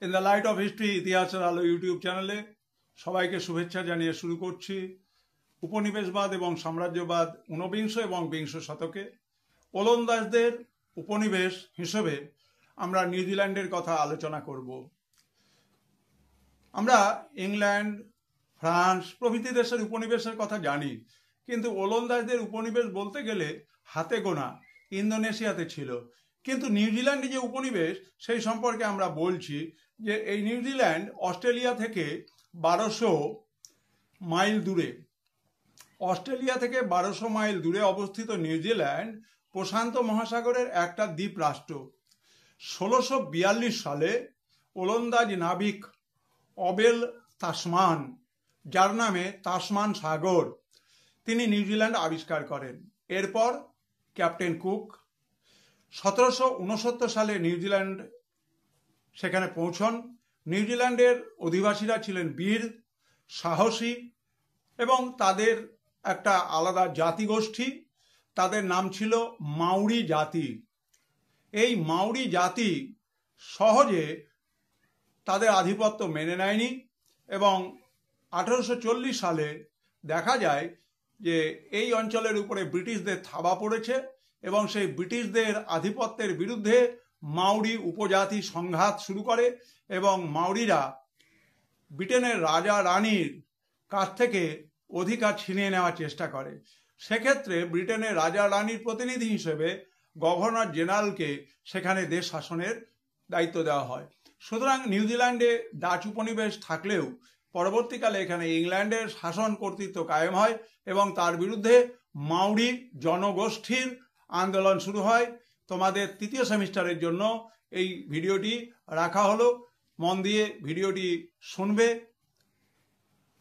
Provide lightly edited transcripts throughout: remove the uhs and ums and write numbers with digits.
In the light off history ইতিহাসের আলো YouTube চ্যানেলে সবাইকে শুভেচ্ছা জানিয়ে শুরু করছি উপনিবেশবাদ এবং সাম্রাজ্যবাদ ঊনবিংশ এবং বিংশ শতকে ওলন্দাজদের উপনিবেশ হিসেবে আমরা নিউজিল্যান্ডের কথা আলোচনা করব। আমরা ইংল্যান্ড, ফ্রান্স প্রভৃতি দেশের উপনিবেশের কথা জানি, কিন্তু ওলন্দাজদের উপনিবেশ বলতে গেলে হাতে গোনা ইন্দোনেশিয়াতে ছিল। কিন্তু নিউজিল্যান্ডে যে উপনিবেশ সেই সম্পর্কে আমরা বলছি যে এই নিউজিল্যান্ড অস্ট্রেলিয়া থেকে 1200 মাইল দূরে। অস্ট্রেলিয়া থেকে 1200 মাইল দূরে অবস্থিত নিউজিল্যান্ড প্রশান্ত মহাসাগরের একটা দ্বীপ রাষ্ট্র। 1642 সালে ওলন্দাজ নাবিক অবেল তাসমান, যার নামে তাসমান সাগর, তিনি নিউজিল্যান্ড আবিষ্কার করেন। এরপর ক্যাপ্টেন কুক 1769 সালে নিউজিল্যান্ড সেখানে পৌঁছন। নিউজিল্যান্ডের অধিবাসীরা ছিলেন বীর, সাহসী এবং তাদের একটা আলাদা জাতিগোষ্ঠী, তাদের নাম ছিল মাউরি জাতি। এই মাউরি জাতি সহজে তাদের আধিপত্য মেনে নেয়নি এবং 1840 সালে দেখা যায় যে এই অঞ্চলের উপরে ব্রিটিশদের থাবা পড়েছে এবং সেই ব্রিটিশদের আধিপত্যের বিরুদ্ধে মাউরি উপজাতি সংঘাত শুরু করে এবং মাউরিরা ব্রিটেনের রাজা রানীর কাছ থেকে অধিকার ছিনিয়ে নেওয়ার চেষ্টা করে। সেক্ষেত্রে ব্রিটেনের রাজা রানীর প্রতিনিধি হিসেবে গভর্নর জেনারেলকে সেখানে দেশ শাসনের দায়িত্ব দেওয়া হয়। সুতরাং নিউজিল্যান্ডে ডাচ উপনিবেশ থাকলেও পরবর্তীকালে এখানে ইংল্যান্ডের শাসন কর্তৃত্ব কায়েম হয় এবং তার বিরুদ্ধে মাউরি জনগোষ্ঠীর আন্দোলন শুরু হয়। তোমাদের তৃতীয় সেমিস্টারের জন্য এই ভিডিওটি রাখা হলো, মন দিয়ে ভিডিওটি শুনবে।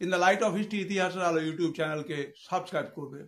In the light off history ইতিহাসের আলো ইউটিউব চ্যানেলকে সাবস্ক্রাইব করবে।